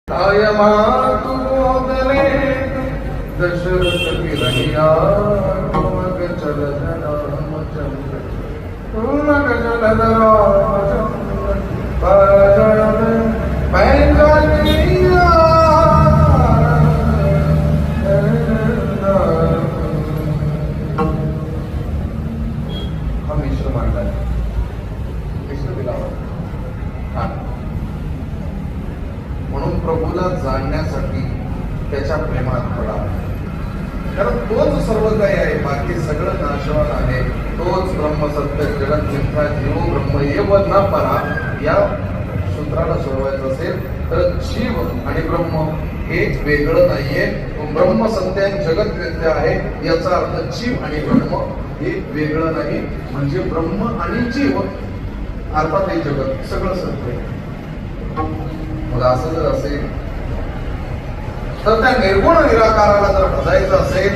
मातु मोदले दशरथ की रहिया मग चल रामचंद्र मग चल रामचंद्र परजन पैंजनिया हा मिश्र मांडला मिश्र दिला म्हणून प्रभूला जाणण्यासाठी त्याच्या प्रेमात पडा, कारण तोच सर्व काही आहे, बाकी सगळं नाशवान आहे. तोच ब्रह्म सत्य जगत मिथ्या जीव ब्रह्म एव न परा. या सूत्राला सोडवायचं असेल तर जीव आणि ब्रह्म हे वेगळं नाहीये. ब्रह्म सत्य आणि जगत मिथ्या आहे याचा अर्थ जीव आणि ब्रह्म हे वेगळं नाही. म्हणजे ब्रह्म आणि जीव अर्थात हे जगत सगळं सत्य आहे. मग असं जर असेल तर त्या निर्गुण निराकाराला जर भजायचं असेल